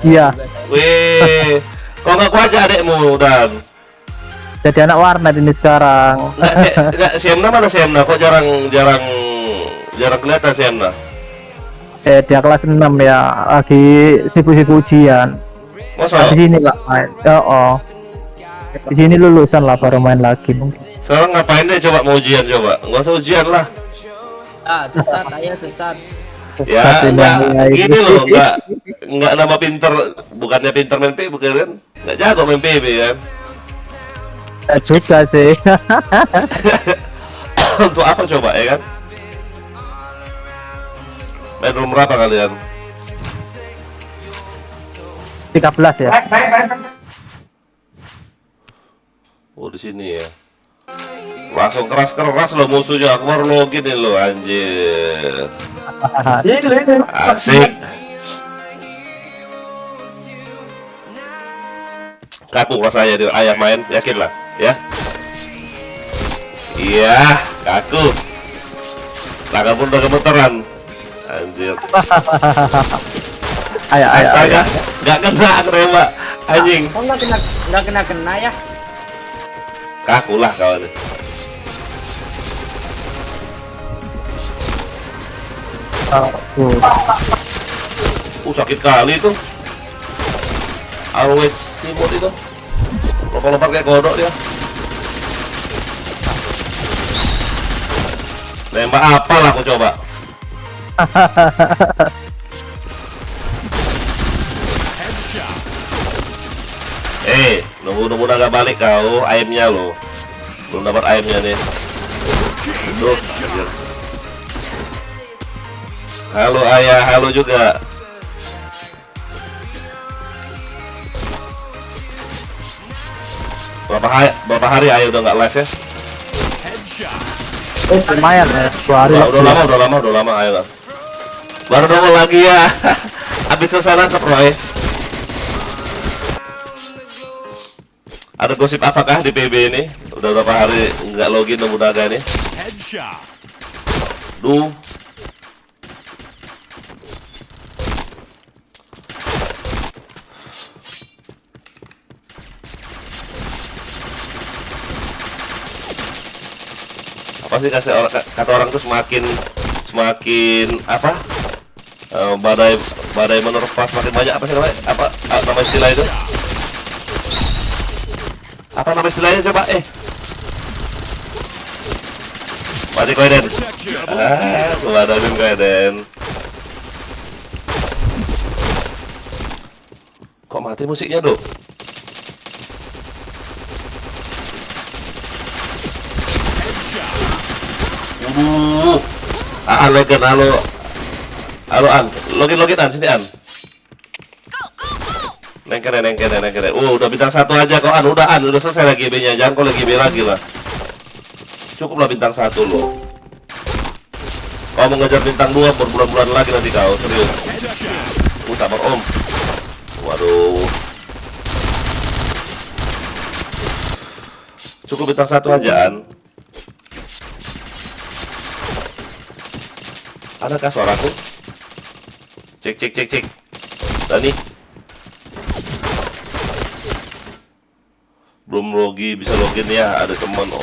Iya. Wih, kok nggak aja adekmu dan Jadi anak warnet ini sekarang. nggak Siemna mana Siemna? Kok jarang kelihatan Siemna? Dia kelas 6 ya, lagi sibuk-sibuk ujian. Masa? Di sini lah main. Oh. Di sini lulusan lah baru main lagi mungkin. Sekarang ngapain deh coba mau ujian coba? Nggak usah ujian lah. Susah, ayah susah. Ya, gini loh, nggak nama pinter, bukannya pinter main PB kan? Nggak jago main PB kan? Juga sih. Untuk apa coba ya kan? Main room berapa kalian? 13 ya. Oh di sini ya. Langsung keras lo musuhnya. Aku baru login nih lo anjir. Asik. Kaku rasanya di ayah main, yakin lah ya. Iya, kaku. Tangan pun udah gemeteran. Anjir. Ayo. Nggak kena nembak anjing. Kok nggak kena ya? Kaku lah kawan. Sakit kali itu. Always simut itu. Lompat-lompat kayak kodok dia. Nembak apa lah aku coba. Nunggu agak balik kau, ayamnya lo. Belum dapat ayamnya nih. Tuh, anjir. Halo ayah, halo juga. Berapa hari ayah udah nggak live ya? Lumayan ya, 2 hari. Udah lama ayah. Baru nongol lagi ya. Habis selesai nangkep Roy. Ada gosip apakah di PB ini? Udah berapa hari nggak login nemu naga nih? Duh. Apa sih kata orang tuh semakin apa? Badai menerpa semakin banyak, apa sih namanya? Apa nama istilah itu? Apa nama istilahnya coba mati koiden. Kemadamin koiden. Kok mati musiknya dok? Login halo an login an sini an. Nengkere. Udah bintang 1 aja kok an. Udah selesai lagi GB-nya. Jangan kau lagi B lagi lah. Cukuplah bintang 1 lo. Kau mau ngejar bintang 2 berbulan-bulan lagi nanti kau, serius. Sabar om. Waduh. Cukup bintang 1 aja an. Adakah suaraku? Cek. Dani. Belum bisa login ya, ada teman. Oh.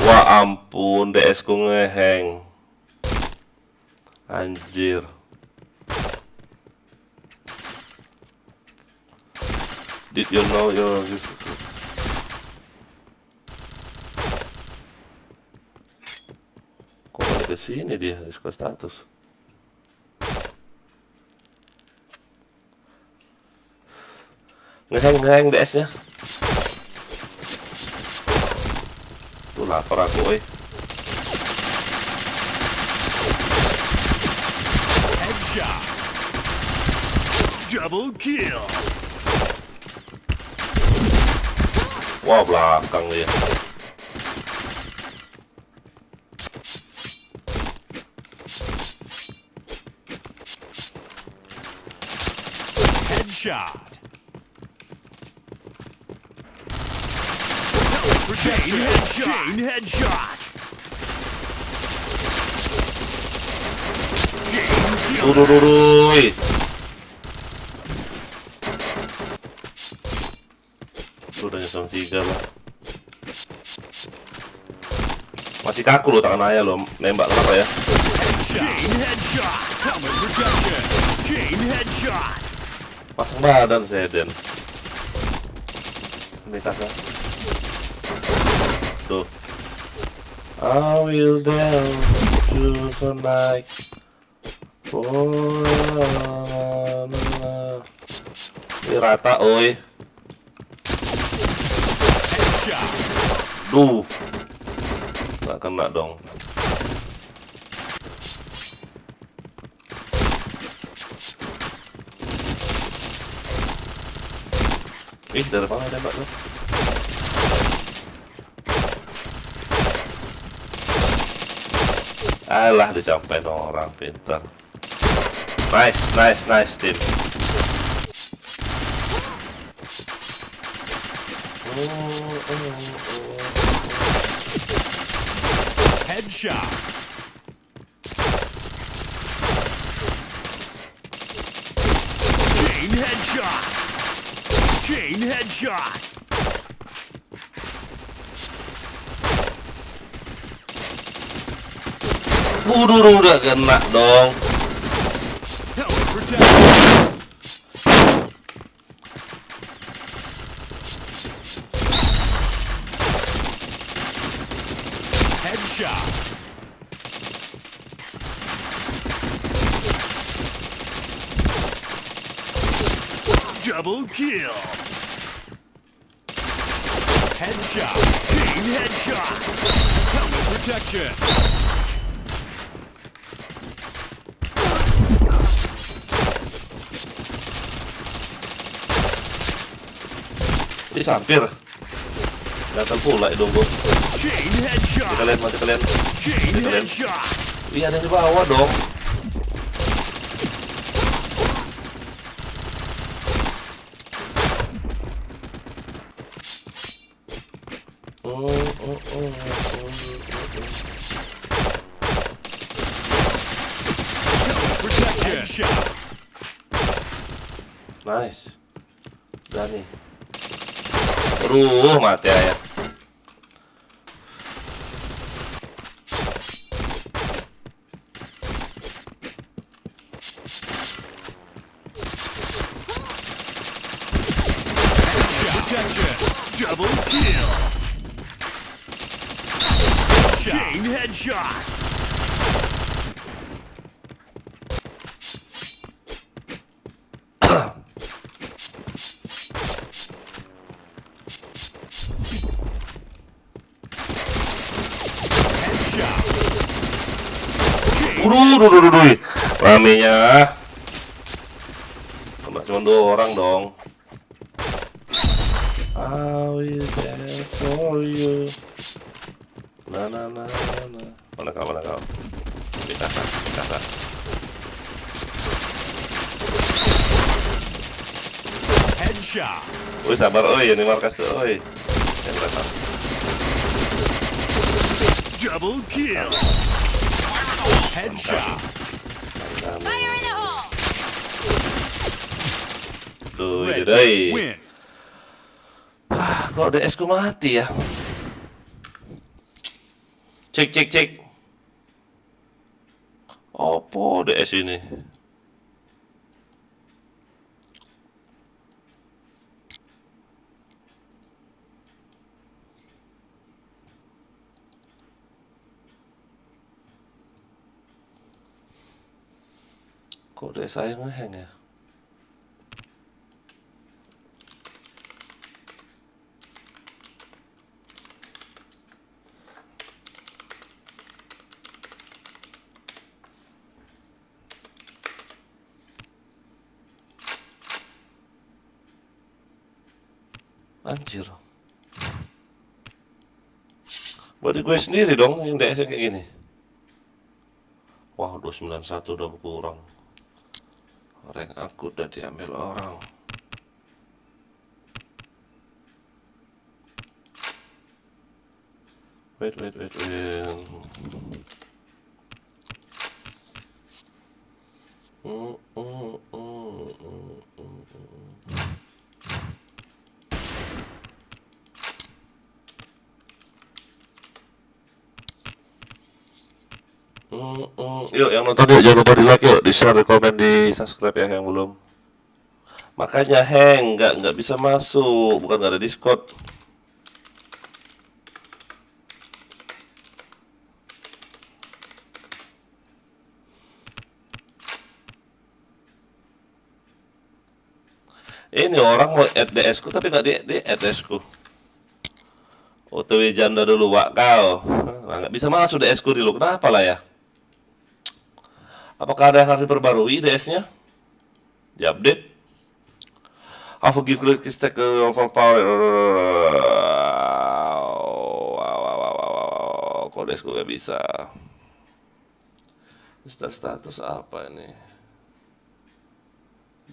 Wah ampun, DS ku ngeheng. Anjir. Did you know your kok balik ke sini dia, Discord status. Ngeheng DS-nya. Tuh lapar aku, Headshot. Double kill. Wah, belakang dia. Headshot. Chain headshot. Tuh. dong, 3 lah. Masih kaku lo tangan ayah lo, nembak kenapa ya? Chain headshot. Helmet protection. Chain headshot. Pasang badan saya Den. Ini tasnya. Tuh. I will dance you tonight. Oh, ini rata, oi. Headshot. Duh. Nggak kena dong. Ih, dari mana tembak tuh? Alah, dicampain orang pintar. Nice, nice, nice team. Headshot. Chain headshot. Chain headshot. Udah kena dong. Helmet protection. Headshot. Double kill. Headshot. Chain headshot. Helmet protection. Bisa hampir. Gatal pula hidung gua. Chain headshot. Mati kalian. Chain Kita lihat. headshot. Iya, ada di bawah dong. Protection. Headshot. Nice. Udah nih. Aduh, mati ayah. Protection. Double kill. Chain headshot. Headshot. Chain Uduh. Ramenya. Cuma 2 orang dong. I will dance for you. Na. Mana kau? Kita. headshot. Woi sabar, oi, ini markas tuh, oi. Yang belakang. Double kill. Headshot. Fire in the hole! Tuh, Red deh. team win. Kok DS ku mati ya? Cek. Opo DS ini? Kok DS saya ngehang ya? Anjir. Berarti gue sendiri dong yang DS kayak gini. Wah, 291 udah berkurang. Rank aku udah diambil orang. Wait. Yuk yang nonton yuk, jangan lupa di like yuk, di share, di komen, di subscribe ya yang belum. Makanya nggak bisa masuk, bukan nggak ada Discord. Ini orang mau add DS ku tapi nggak di add DS ku. OTW janda dulu Wak kau. Nah, nggak bisa masuk DS ku dulu. Kenapa lah ya? Apakah ada yang harus diperbarui DS-nya? Di-update? How forgive click stack over power. Kok DS ku nggak bisa? Status apa ini?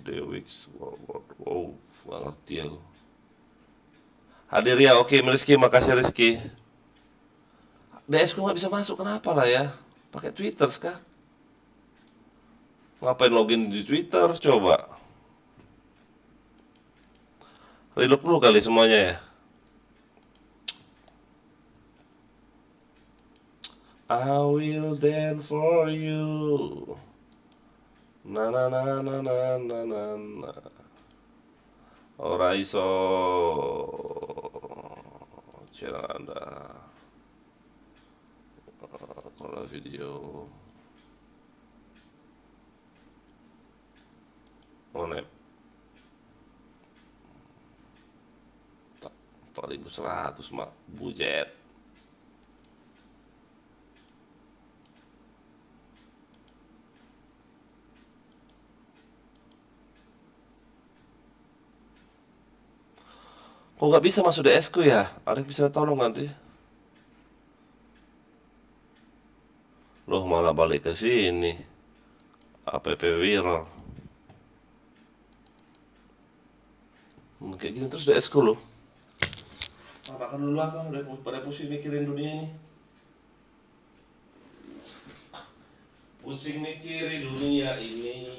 Dewix, wow, nggak ngerti aku. Hadir ya, oke, Rizky, makasih Rizky. DS ku nggak bisa masuk, kenapa lah ya? Pakai Twitter kah? Ngapain login di Twitter? Coba. Reload dulu kali semuanya ya. I will dance for you. Na na na na na na na na. Ora iso channel Anda. Kalau video Onep 4100 mak bujet. Kok nggak bisa masuk DS ku ya? Ada yang bisa tolong nanti? Loh malah balik ke sini. App Wiro. Kayak gini terus DS ku loh. Makan dulu lah, udah pada pusing mikirin dunia ini. Pusing mikirin dunia ini.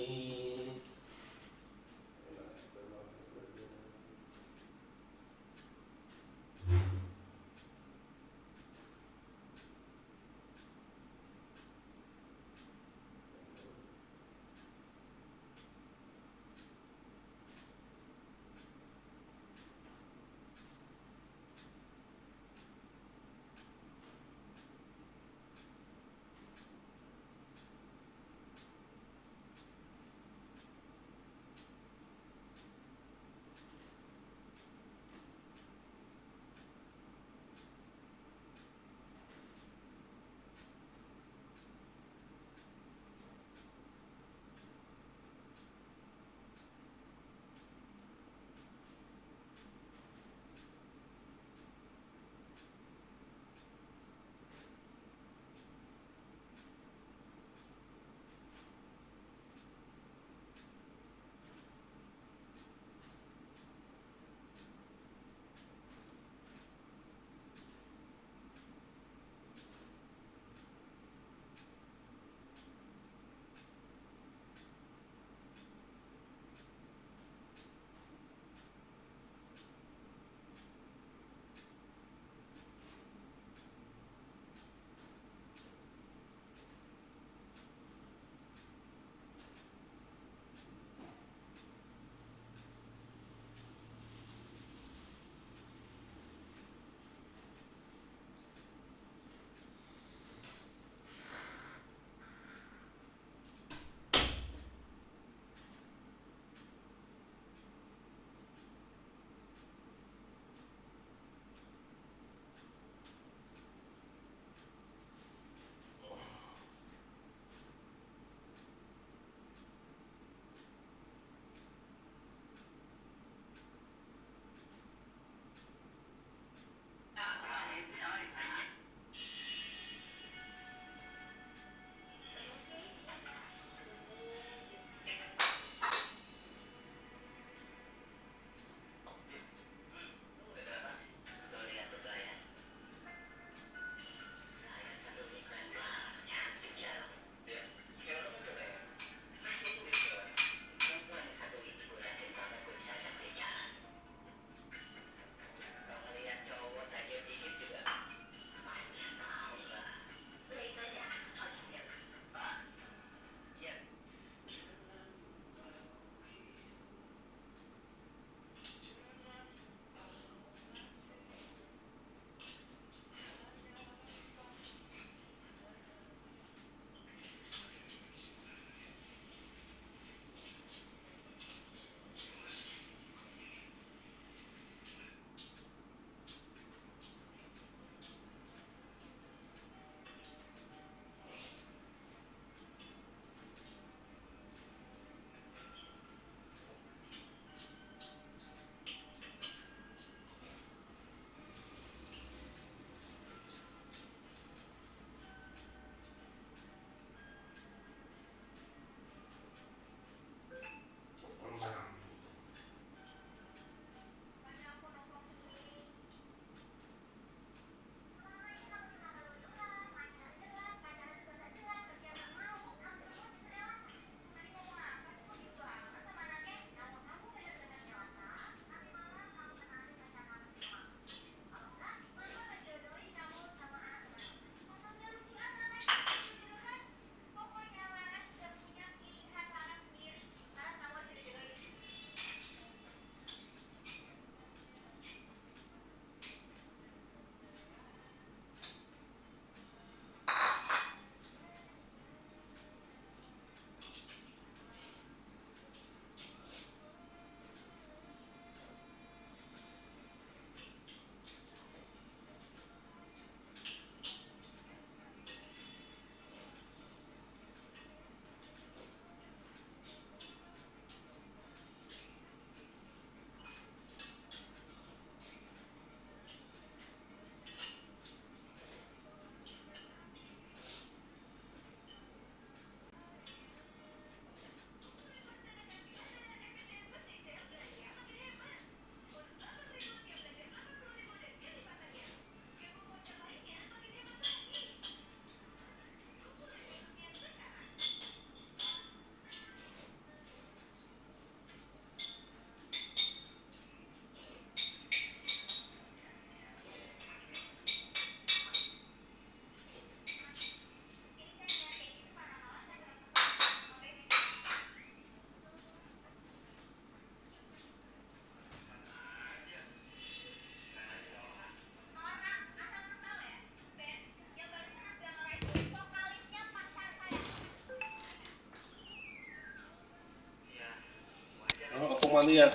mania.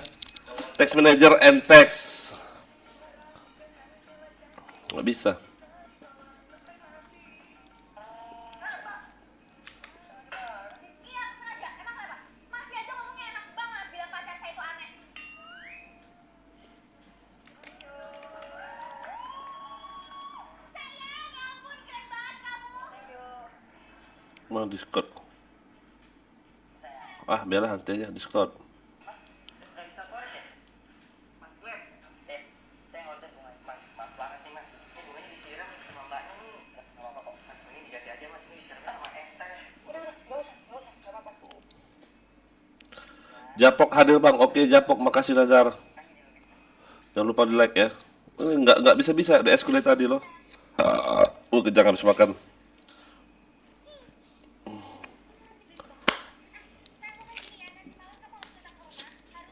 Text manager and text. Nggak bisa. Iya, sengaja. Emang kenapa? Masih aja ngomongnya enak banget bilang pacar saya itu aneh. Sayang, ya ampun, keren banget kamu. Mau Discord. Ah, biarlah nanti aja Discord. Mas Glenn, saya ngorder bunga. Mas, maaf banget nih mas. Ini bunganya disiram sama mbaknya nih. Gak apa-apa kok, mas. Ini diganti aja mas. Ini disiram sama es teh. Udah, gak usah, gak apa-apa. Japok hadir bang. Oke Japok, makasih Lazar. Jangan lupa di like ya. Ini nggak bisa DS kulit tadi loh. Kejang habis makan.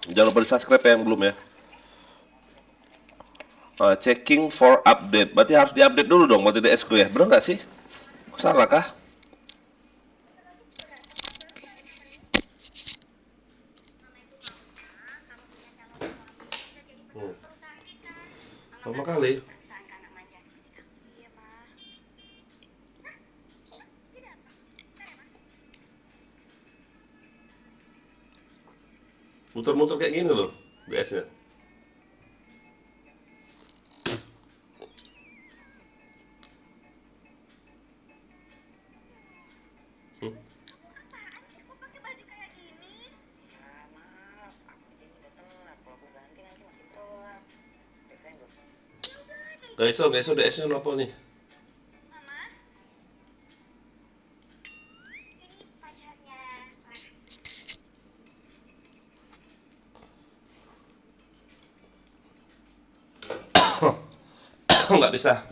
Jangan lupa di subscribe ya yang belum ya. Checking for update. Berarti harus diupdate dulu dong buat DS ku ya. Bener nggak sih? Salah kah? Lama kali. Muter-muter kayak gini loh DS-nya. Apaan sih kok pakai baju kayak gini? Maaf, aku jadi udah telat. Kalau aku ganti nanti makin telat. Desain gue. Guys, DS-nya apa nih? Mama? Ini pacarnya Laras. Nggak bisa.